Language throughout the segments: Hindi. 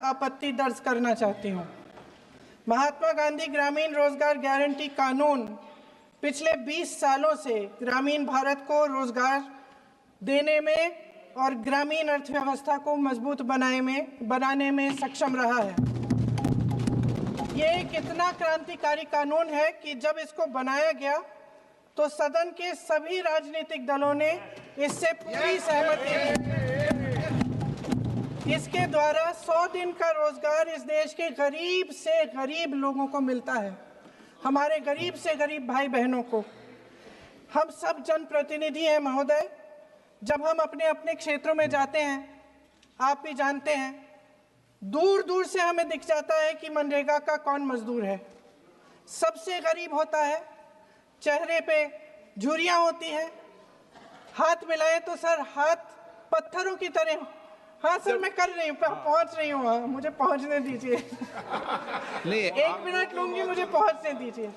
आपत्ति दर्ज करना चाहती हूँ। महात्मा गांधी ग्रामीण रोजगार गारंटी कानून पिछले 20 सालों से ग्रामीण भारत को रोजगार देने में और ग्रामीण अर्थव्यवस्था को मजबूत बनाने में सक्षम रहा है। ये एक इतना क्रांतिकारी कानून है कि जब इसको बनाया गया तो सदन के सभी राजनीतिक दलों ने इससे पूरी सहमति दी। इसके द्वारा 100 दिन का रोजगार इस देश के गरीब से गरीब लोगों को मिलता है, हमारे गरीब से गरीब भाई बहनों को। हम सब जनप्रतिनिधि हैं महोदय। जब हम अपने अपने क्षेत्रों में जाते हैं, आप भी जानते हैं, दूर दूर से हमें दिख जाता है कि मनरेगा का कौन मजदूर है। सबसे गरीब होता है, चेहरे पे झुर्रियाँ होती हैं, हाथ मिलाए तो सर हाथ पत्थरों की तरह। हाँ सर, मैं कर रही हूँ, पहुँच रही हूँ, हाँ मुझे पहुँचने दीजिए। नहीं, 1 मिनट लूंगी, मुझे पहुँचने दीजिए।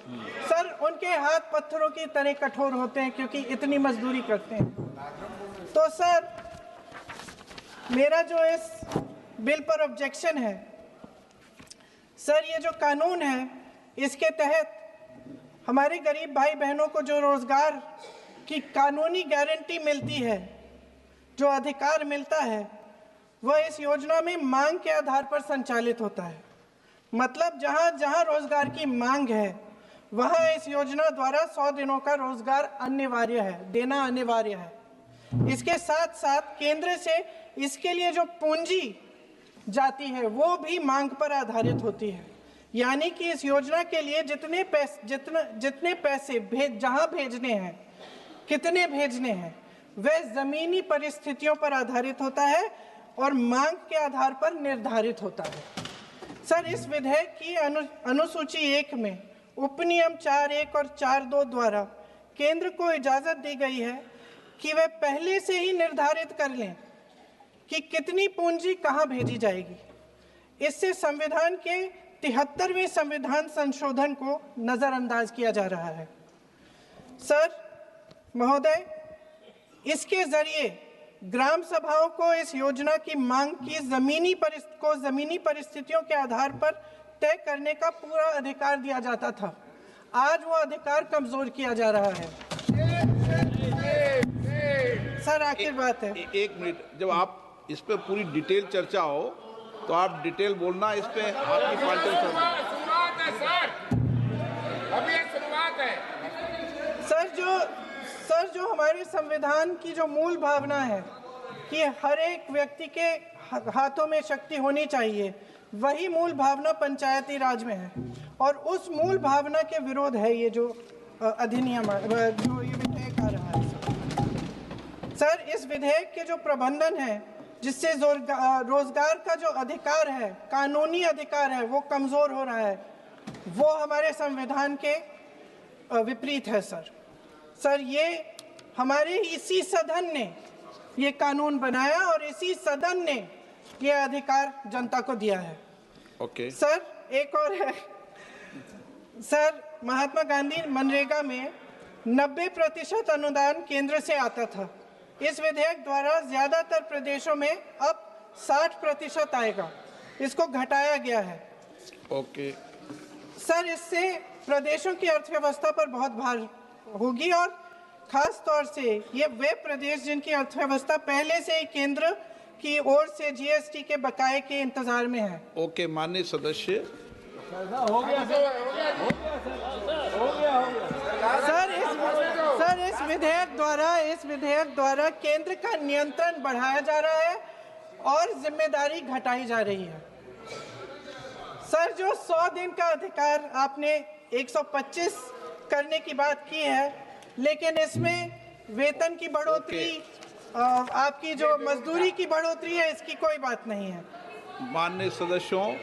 सर, उनके हाथ पत्थरों की तरह कठोर होते हैं क्योंकि इतनी मजदूरी करते हैं। तो सर, मेरा जो इस बिल पर ऑब्जेक्शन है, सर ये जो कानून है इसके तहत हमारे गरीब भाई बहनों को जो रोजगार की कानूनी गारंटी मिलती है, जो अधिकार मिलता है, वह इस योजना में मांग के आधार पर संचालित होता है। मतलब जहां जहां रोजगार की मांग है वहां इस योजना द्वारा 100 दिनों का रोजगार अनिवार्य है, देना अनिवार्य है। इसके साथ साथ केंद्र से इसके लिए जो पूंजी जाती है वो भी मांग पर आधारित होती है। यानी कि इस योजना के लिए जितने पैसे जहां भेजने हैं, कितने भेजने हैं, वह जमीनी परिस्थितियों पर आधारित होता है और मांग के आधार पर निर्धारित होता है। सर, इस विधेयक की अनुसूची 1 में उपनियम 4(1) और 4(2) द्वारा केंद्र को इजाजत दी गई है कि वह पहले से ही निर्धारित कर लें कि कितनी पूंजी कहां भेजी जाएगी। इससे संविधान के 73वें संविधान संशोधन को नजरअंदाज किया जा रहा है। सर महोदय, इसके जरिए ग्राम सभाओं को इस योजना की मांग की जमीनी परिस्थितियों के आधार पर तय करने का पूरा अधिकार दिया जाता था। आज वो अधिकार कमजोर किया जा रहा है। सर, आखिर बात है, 1 मिनट, जब आप इस पे पूरी डिटेल चर्चा हो तो आप डिटेल बोलना। इस पे आपकी पार्टी शुरुआत है सर, अभी शुरुआत है। सर जो हमारे संविधान की जो मूल भावना है कि हर एक व्यक्ति के हाथों में शक्ति होनी चाहिए, वही मूल भावना पंचायती राज में है और उस मूल भावना के विरोध है ये जो अधिनियम जो ये विधेयक आ रहा है। सर, इस विधेयक के जो प्रबंधन है जिससे रोजगार का जो अधिकार है, कानूनी अधिकार है, वो कमजोर हो रहा है, वो हमारे संविधान के विपरीत है। सर ये हमारे इसी सदन ने ये कानून बनाया और इसी सदन ने ये अधिकार जनता को दिया है। ओके। सर, एक और है सर, महात्मा गांधी मनरेगा में 90% अनुदान केंद्र से आता था। इस विधेयक द्वारा ज्यादातर प्रदेशों में अब 60% आएगा, इसको घटाया गया है। ओके। सर, इससे प्रदेशों की अर्थव्यवस्था पर बहुत भार होगी और खास तौर से ये वे प्रदेश जिनकी अर्थव्यवस्था पहले से ही केंद्र की ओर से जीएसटी के बकाये के इंतजार में है। ओके, माननीय सदस्य। हो गया सर, इस विधेयक द्वारा केंद्र का नियंत्रण बढ़ाया जा रहा है और जिम्मेदारी घटाई जा रही है। सर, जो 100 दिन का अधिकार आपने 125 करने की बात की है, लेकिन इसमें वेतन की बढ़ोतरी, आपकी जो मजदूरी की बढ़ोतरी है, इसकी कोई बात नहीं है। माननीय सदस्यों,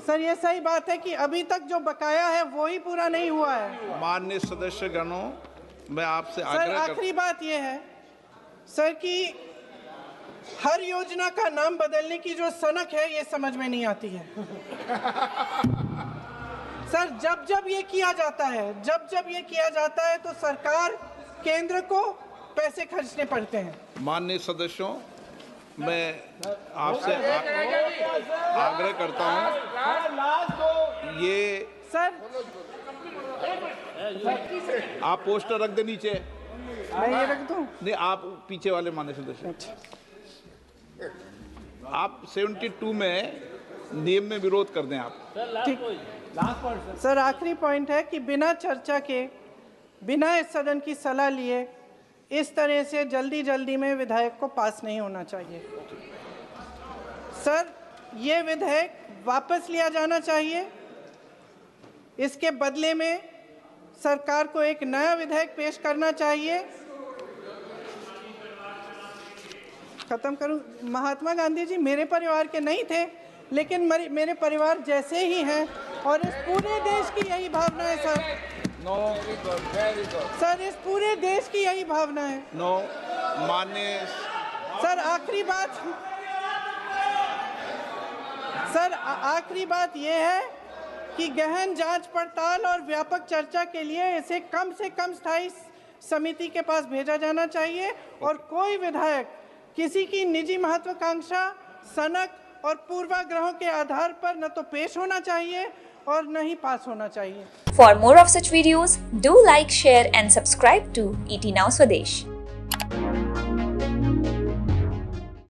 सर ये सही बात है कि अभी तक जो बकाया है वो ही पूरा नहीं हुआ है। माननीय सदस्य गणों, मैं आपसे आग्रह आखिरी बात ये है सर कि हर योजना का नाम बदलने की जो सनक है, ये समझ में नहीं आती है। सर, जब ये किया जाता है तो सरकार, केंद्र को पैसे खर्चने पड़ते हैं। माननीय सदस्यों, मैं आपसे आग्रह करता हूं, ये सर आप पोस्टर रख दे नीचे। मैं ये रख दूं? नहीं, आप पीछे वाले मान्य सदस्य, आप 72 में नियम में विरोध कर दें आप। ठीक। सर आखिरी पॉइंट है कि बिना चर्चा के, बिना इस सदन की सलाह लिए इस तरह से जल्दी में विधेयक को पास नहीं होना चाहिए। सर ये विधेयक वापस लिया जाना चाहिए। इसके बदले में सरकार को एक नया विधेयक पेश करना चाहिए। खत्म करूं? महात्मा गांधी जी मेरे परिवार के नहीं थे, लेकिन मेरे परिवार जैसे ही हैं और इस पूरे देश की यही भावना है sir. No, very good. Sir इस पूरे देश की यही भावना है। नो, मान्य सर आखिरी बात, सर आखिरी बात यह है कि गहन जांच पड़ताल और व्यापक चर्चा के लिए इसे कम से कम स्थायी समिति के पास भेजा जाना चाहिए और कोई विधायक किसी की निजी महत्वाकांक्षा, सनक और पूर्वाग्रहों के आधार पर न तो पेश होना चाहिए और न ही पास होना चाहिए। For more of such videos, do like, share and subscribe to ET Now Swadesh.